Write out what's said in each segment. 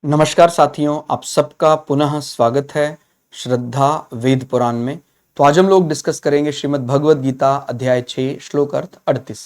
नमस्कार साथियों, आप सबका पुनः स्वागत है श्रद्धा वेद पुराण में। तो आज हम लोग डिस्कस करेंगे श्रीमद् भगवद गीता अध्याय 6 श्लोक अर्थ 38।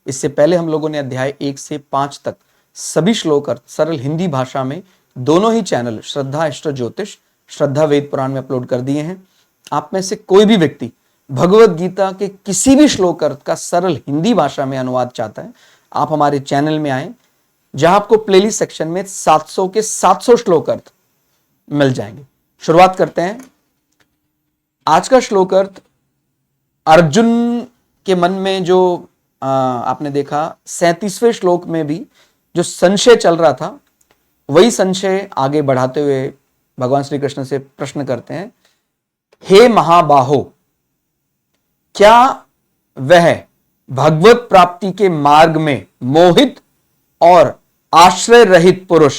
इससे पहले हम लोगों ने अध्याय 1 से 5 तक सभी श्लोक अर्थ सरल हिंदी भाषा में दोनों ही चैनल श्रद्धा एस्ट्रो ज्योतिष, श्रद्धा वेद पुराण में अपलोड कर दिए हैं। आप में से कोई भी व्यक्ति भगवद गीता के किसी भी श्लोक अर्थ का सरल हिंदी भाषा में अनुवाद चाहता है, आप हमारे चैनल में आए, जहां आपको प्लेलिस्ट सेक्शन में 700 के 700 श्लोक अर्थ मिल जाएंगे। शुरुआत करते हैं। आज का श्लोक अर्थ अर्जुन के मन में जो आपने देखा 37वें श्लोक में भी जो संशय चल रहा था, वही संशय आगे बढ़ाते हुए भगवान श्री कृष्ण से प्रश्न करते हैं, हे महाबाहो, क्या वह भगवत प्राप्ति के मार्ग में मोहित और आश्रय रहित पुरुष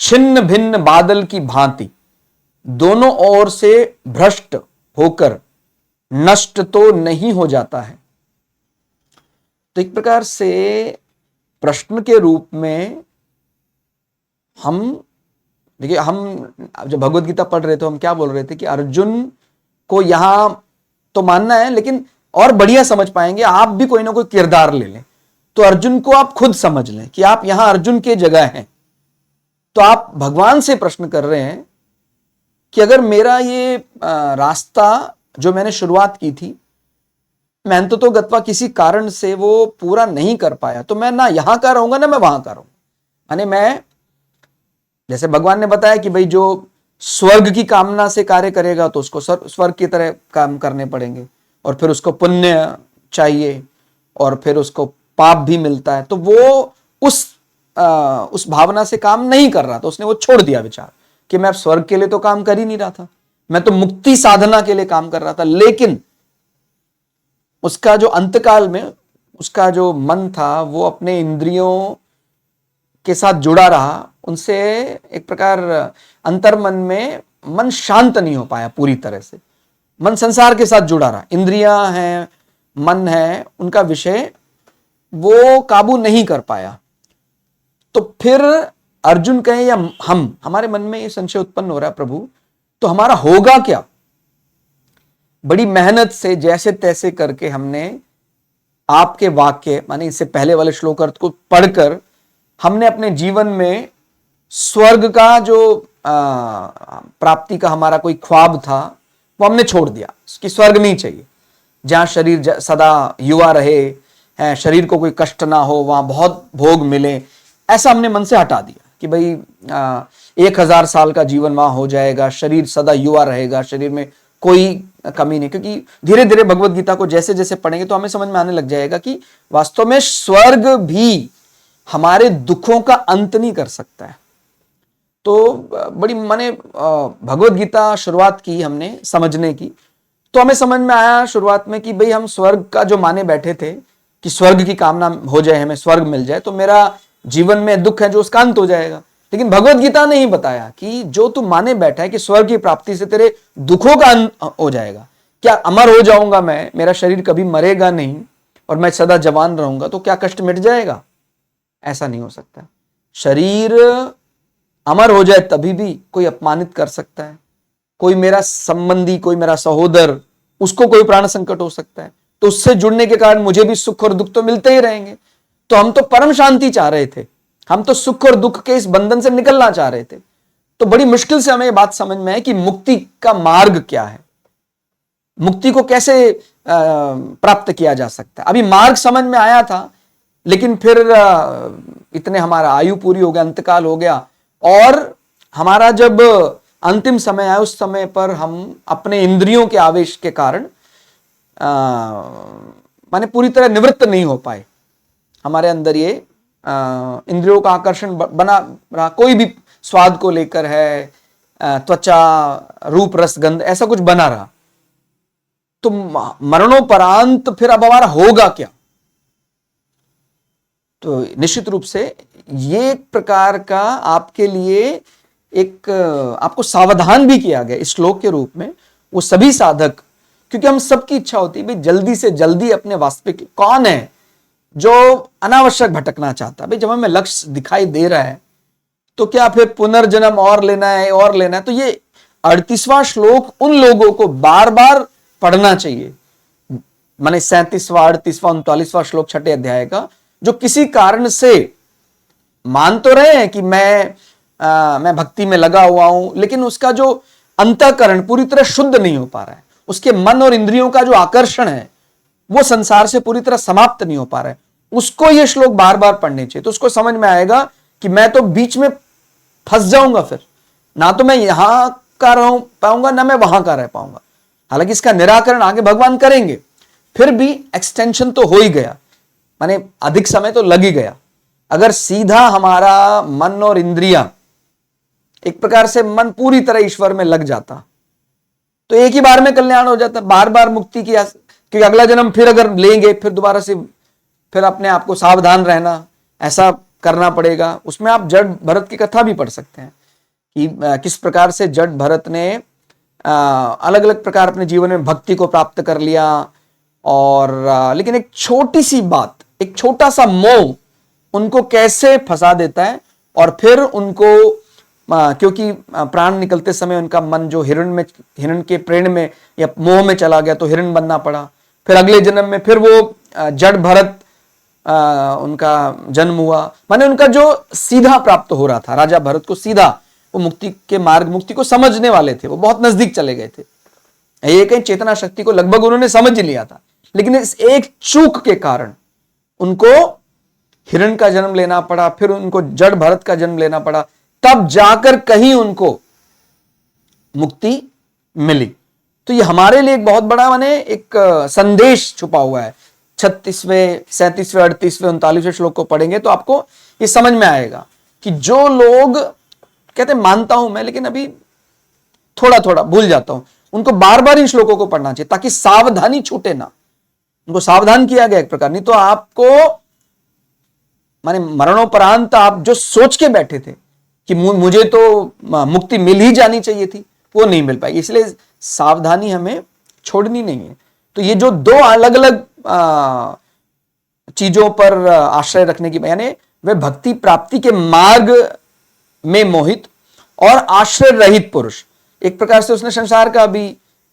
छिन्न भिन्न बादल की भांति दोनों ओर से भ्रष्ट होकर नष्ट तो नहीं हो जाता है? तो एक प्रकार से प्रश्न के रूप में हम देखिए, हम जब भगवत गीता पढ़ रहे थे हम क्या बोल रहे थे कि अर्जुन को यहां तो मानना है, लेकिन और बढ़िया समझ पाएंगे आप भी कोई ना कोई किरदार ले लें, तो अर्जुन को आप खुद समझ लें कि आप यहां अर्जुन के जगह हैं। तो आप भगवान से प्रश्न कर रहे हैं कि अगर मेरा ये रास्ता जो मैंने शुरुआत की थी, मैं तो गत्वा किसी कारण से वो पूरा नहीं कर पाया, तो मैं ना यहां का रहूंगा ना मैं वहां का रहूंगा। यानी मैं, जैसे भगवान ने बताया कि भाई जो स्वर्ग की कामना से कार्य करेगा तो उसको स्वर्ग की तरह काम करने पड़ेंगे, और फिर उसको पुण्य चाहिए, और फिर उसको पाप भी मिलता है। तो वो उस भावना से काम नहीं कर रहा था, उसने वो छोड़ दिया विचार कि मैं अब स्वर्ग के लिए तो काम कर ही नहीं रहा था, मैं तो मुक्ति साधना के लिए काम कर रहा था। लेकिन उसका जो अंतकाल में उसका जो मन था वो अपने इंद्रियों के साथ जुड़ा रहा, उनसे एक प्रकार अंतर्मन में मन शांत नहीं हो पाया पूरी तरह से। मन संसार के साथ जुड़ा रहा, इंद्रियां हैं, मन है, उनका विषय वो काबू नहीं कर पाया। तो फिर अर्जुन कहे या हमारे मन में ये संशय उत्पन्न हो रहा है, प्रभु तो हमारा होगा क्या? बड़ी मेहनत से जैसे तैसे करके हमने आपके वाक्य माने इससे पहले वाले श्लोक अर्थ को पढ़कर हमने अपने जीवन में स्वर्ग का जो प्राप्ति का हमारा कोई ख्वाब था वो हमने छोड़ दिया कि स्वर्ग नहीं चाहिए, जहां शरीर सदा युवा रहे है, शरीर को कोई कष्ट ना हो, वहां बहुत भोग मिले, ऐसा हमने मन से हटा दिया कि भाई 1000 साल का जीवन वहां हो जाएगा, शरीर सदा युवा रहेगा, शरीर में कोई कमी नहीं। क्योंकि धीरे धीरे भगवत गीता को जैसे जैसे पढ़ेंगे तो हमें समझ में आने लग जाएगा कि वास्तव में स्वर्ग भी हमारे दुखों का अंत नहीं कर सकता है। तो बड़ी माने भगवत गीता शुरुआत की हमने समझने की, तो हमें समझ में आया शुरुआत में कि भाई हम स्वर्ग का जो माने बैठे थे कि स्वर्ग की कामना हो जाए, हमें स्वर्ग मिल जाए तो मेरा जीवन में दुख है जो उसका अंत हो जाएगा। लेकिन भगवत गीता ने ही बताया कि जो तू माने बैठा है कि स्वर्ग की प्राप्ति से तेरे दुखों का अंत हो जाएगा, क्या अमर हो जाऊंगा मैं, मेरा शरीर कभी मरेगा नहीं और मैं सदा जवान रहूंगा, तो क्या कष्ट मिट जाएगा? ऐसा नहीं हो सकता। शरीर अमर हो जाए तभी भी कोई अपमानित कर सकता है, कोई मेरा संबंधी, कोई मेरा सहोदर, उसको कोई प्राण संकट हो सकता है, तो उससे जुड़ने के कारण मुझे भी सुख और दुख तो मिलते ही रहेंगे। तो हम तो परम शांति चाह रहे थे, हम तो सुख और दुख के इस बंधन से निकलना चाह रहे थे। तो बड़ी मुश्किल से हमें ये बात समझ में है कि मुक्ति का मार्ग क्या है, मुक्ति को कैसे प्राप्त किया जा सकता है। अभी मार्ग समझ में आया था, लेकिन फिर इतने हमारा आयु पूरी हो गया, अंतकाल हो गया, और हमारा जब अंतिम समय आया उस समय पर हम अपने इंद्रियों के आवेश के कारण माने पूरी तरह निवृत्त नहीं हो पाए। हमारे अंदर ये इंद्रियों का आकर्षण बना रहा, कोई भी स्वाद को लेकर है, त्वचा, रूप, रस, गंध, ऐसा कुछ बना रहा। तो मरणोपरांत फिर अब हमारा होगा क्या? तो निश्चित रूप से ये एक प्रकार का आपके लिए एक आपको सावधान भी किया गया इस श्लोक के रूप में, वो सभी साधक, क्योंकि हम सबकी इच्छा होती है भाई जल्दी से जल्दी अपने वास्तविक कौन है जो अनावश्यक भटकना चाहता है। भाई जब हमें लक्ष्य दिखाई दे रहा है तो क्या फिर पुनर्जन्म और लेना है और लेना है? तो ये 38वां श्लोक उन लोगों को बार बार पढ़ना चाहिए, माने 37वां 38वां 39वां श्लोक छठे अध्याय का, जो किसी कारण से मान तो रहे हैं कि मैं भक्ति में लगा हुआ हूं, लेकिन उसका जो अंतःकरण पूरी तरह शुद्ध नहीं हो पा रहा है, उसके मन और इंद्रियों का जो आकर्षण है वो संसार से पूरी तरह समाप्त नहीं हो पा रहा है, उसको ये श्लोक बार बार पढ़ने चाहिए। तो उसको समझ में आएगा कि मैं तो बीच में फंस जाऊंगा, फिर ना तो मैं यहां का रह पाऊंगा ना मैं वहां का रह पाऊंगा। हालांकि इसका निराकरण आगे भगवान करेंगे, फिर भी एक्सटेंशन तो हो ही गया, माने अधिक समय तो लग ही गया। अगर सीधा हमारा मन और इंद्रियां, एक प्रकार से मन पूरी तरह ईश्वर में लग जाता, तो एक ही बार में कल्याण हो जाता, बार बार मुक्ति की क्योंकि अगला जन्म फिर अगर लेंगे फिर दोबारा से फिर अपने आप को सावधान रहना, ऐसा करना पड़ेगा। उसमें आप जड़ भरत की कथा भी पढ़ सकते हैं कि किस प्रकार से जड़ भरत ने अलग अलग प्रकार अपने जीवन में भक्ति को प्राप्त कर लिया, और लेकिन एक छोटी सी बात, एक छोटा सा मोह उनको कैसे फंसा देता है, और फिर उनको क्योंकि प्राण निकलते समय उनका मन जो हिरण के प्रेम में या मोह में चला गया, तो हिरण बनना पड़ा। फिर अगले जन्म में फिर वो जड़ भरत उनका जन्म हुआ, माने उनका जो सीधा प्राप्त हो रहा था, राजा भरत को सीधा वो मुक्ति के मार्ग, मुक्ति को समझने वाले थे, वो बहुत नजदीक चले गए थे। ये कहीं चेतना शक्ति को लगभग उन्होंने समझ लिया था, लेकिन इस एक चूक के कारण उनको हिरण का जन्म लेना पड़ा, फिर उनको जड़ भरत का जन्म लेना पड़ा, तब जाकर कहीं उनको मुक्ति मिली। तो ये हमारे लिए एक बहुत बड़ा माने एक संदेश छुपा हुआ है। 36वें 37वें 38वें 39वें श्लोक को पढ़ेंगे तो आपको ये समझ में आएगा कि जो लोग कहते मानता हूं मैं, लेकिन अभी थोड़ा थोड़ा भूल जाता हूं, उनको बार बार इन श्लोकों को पढ़ना चाहिए ताकि सावधानी छूटे ना। उनको सावधान किया गया एक प्रकार, नहीं तो आपको माने मरणोपरांत आप जो सोच के बैठे थे कि मुझे तो मुक्ति मिल ही जानी चाहिए थी, वो नहीं मिल पाई। इसलिए सावधानी हमें छोड़नी नहीं है। तो ये जो दो अलग अलग चीजों पर आश्रय रखने की, यानी वे भक्ति प्राप्ति के मार्ग में मोहित और आश्रय रहित पुरुष, एक प्रकार से उसने संसार का भी,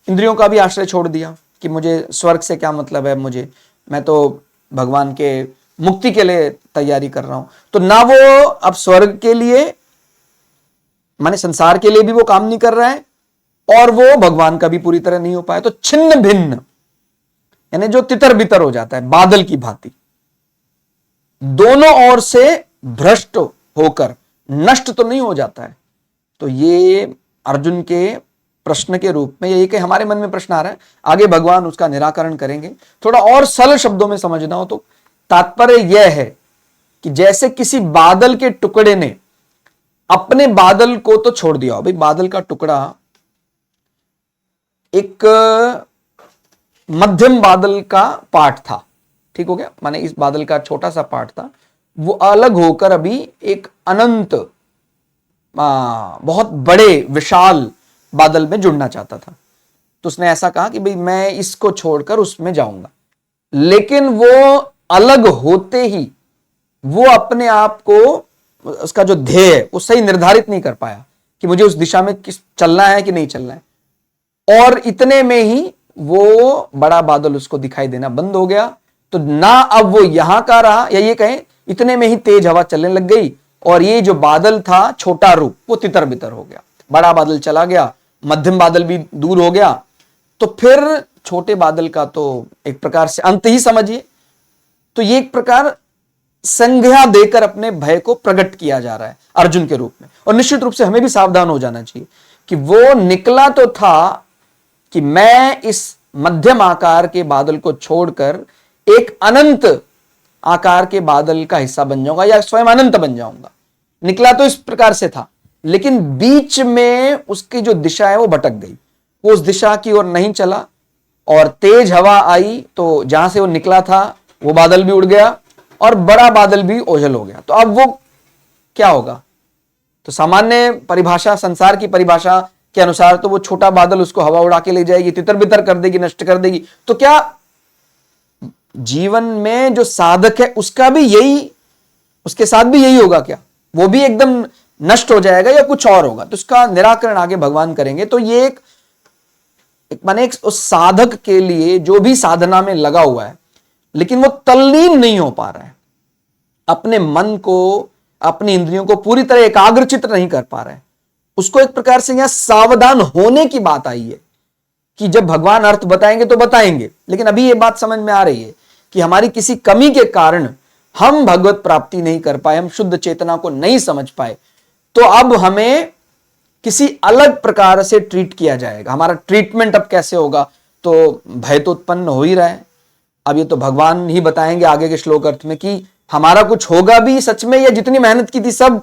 इंद्रियों का भी आश्रय छोड़ दिया कि मुझे स्वर्ग से क्या मतलब है, मैं तो भगवान के मुक्ति के लिए तैयारी कर रहा हूं। तो ना वो अब स्वर्ग के लिए माने संसार के लिए भी वो काम नहीं कर रहा है, और वो भगवान का भी पूरी तरह नहीं हो पाया। तो छिन्न भिन्न, यानी जो तितर बितर हो जाता है बादल की भांति, दोनों ओर से भ्रष्ट होकर नष्ट तो नहीं हो जाता है। तो ये अर्जुन के प्रश्न के रूप में, यही कि हमारे मन में प्रश्न आ रहा है, आगे भगवान उसका निराकरण करेंगे। थोड़ा और सरल शब्दों में समझना हो तो तात्पर्य यह है कि जैसे किसी बादल के टुकड़े ने अपने बादल को तो छोड़ दिया, भाई बादल का टुकड़ा एक मध्यम बादल का पार्ट था, ठीक हो गया, माने इस बादल का छोटा सा पार्ट था, वो अलग होकर अभी एक अनंत बहुत बड़े विशाल बादल में जुड़ना चाहता था। तो उसने ऐसा कहा कि भाई मैं इसको छोड़कर उसमें जाऊंगा, लेकिन वो अलग होते ही वो अपने आप को, उसका जो ध्येय वो सही निर्धारित नहीं कर पाया कि मुझे उस दिशा में चलना है कि नहीं चलना है, और इतने में ही वो बड़ा बादल उसको दिखाई देना बंद हो गया। तो ना अब वो यहां का रहा, या ये कहें इतने में ही तेज हवा चलने लग गई, और ये जो बादल था छोटा रूप वो तितर बितर हो गया, बड़ा बादल चला गया, मध्यम बादल भी दूर हो गया, तो फिर छोटे बादल का तो एक प्रकार से अंत ही समझिए। तो ये एक प्रकार संज्ञा देकर अपने भय को प्रकट किया जा रहा है अर्जुन के रूप में। और निश्चित रूप से हमें भी सावधान हो जाना चाहिए कि वो निकला तो था कि मैं इस मध्यम आकार के बादल को छोड़कर एक अनंत आकार के बादल का हिस्सा बन जाऊंगा या स्वयं अनंत बन जाऊंगा। निकला तो इस प्रकार से था, लेकिन बीच में उसकी जो दिशा है वो भटक गई, वो उस दिशा की ओर नहीं चला, और तेज हवा आई तो जहां से वो निकला था वो बादल भी उड़ गया और बड़ा बादल भी ओझल हो गया। तो अब वो क्या होगा? तो सामान्य परिभाषा, संसार की परिभाषा के अनुसार तो वो छोटा बादल उसको हवा उड़ा के ले जाएगी, तितर बितर कर देगी, नष्ट कर देगी। तो क्या जीवन में जो साधक है उसका भी यही, उसके साथ भी यही होगा क्या? वो भी एकदम नष्ट हो जाएगा या कुछ और होगा, तो इसका निराकरण आगे भगवान करेंगे। तो ये एक माने उस साधक के लिए जो भी साधना में लगा हुआ है लेकिन वो तल्लीन नहीं हो पा रहा है, अपने मन को, अपनी इंद्रियों को पूरी तरह एकाग्रचित नहीं कर पा रहा है, उसको एक प्रकार से यहां सावधान होने की बात आई है कि जब भगवान अर्थ बताएंगे तो बताएंगे, लेकिन अभी ये बात समझ में आ रही है कि हमारी किसी कमी के कारण हम भगवत प्राप्ति नहीं कर पाए, हम शुद्ध चेतना को नहीं समझ पाए, तो अब हमें किसी अलग प्रकार से ट्रीट किया जाएगा। हमारा ट्रीटमेंट अब कैसे होगा, तो भय तो उत्पन्न हो ही रहा है। अब ये तो भगवान ही बताएंगे आगे के श्लोक अर्थ में कि हमारा कुछ होगा भी सच में, या जितनी मेहनत की थी सब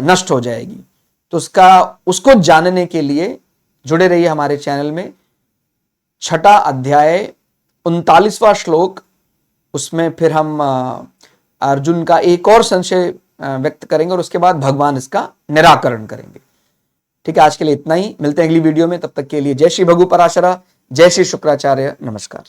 नष्ट हो जाएगी। तो उसको जानने के लिए जुड़े रहिए हमारे चैनल में। 6ठा अध्याय 39वां श्लोक, उसमें फिर हम अर्जुन का एक और संशय व्यक्त करेंगे और उसके बाद भगवान इसका निराकरण करेंगे। ठीक है, आज के लिए इतना ही। मिलते हैं अगली वीडियो में, तब तक के लिए जय श्री भगु पराशरा, जय श्री शुक्राचार्य, नमस्कार।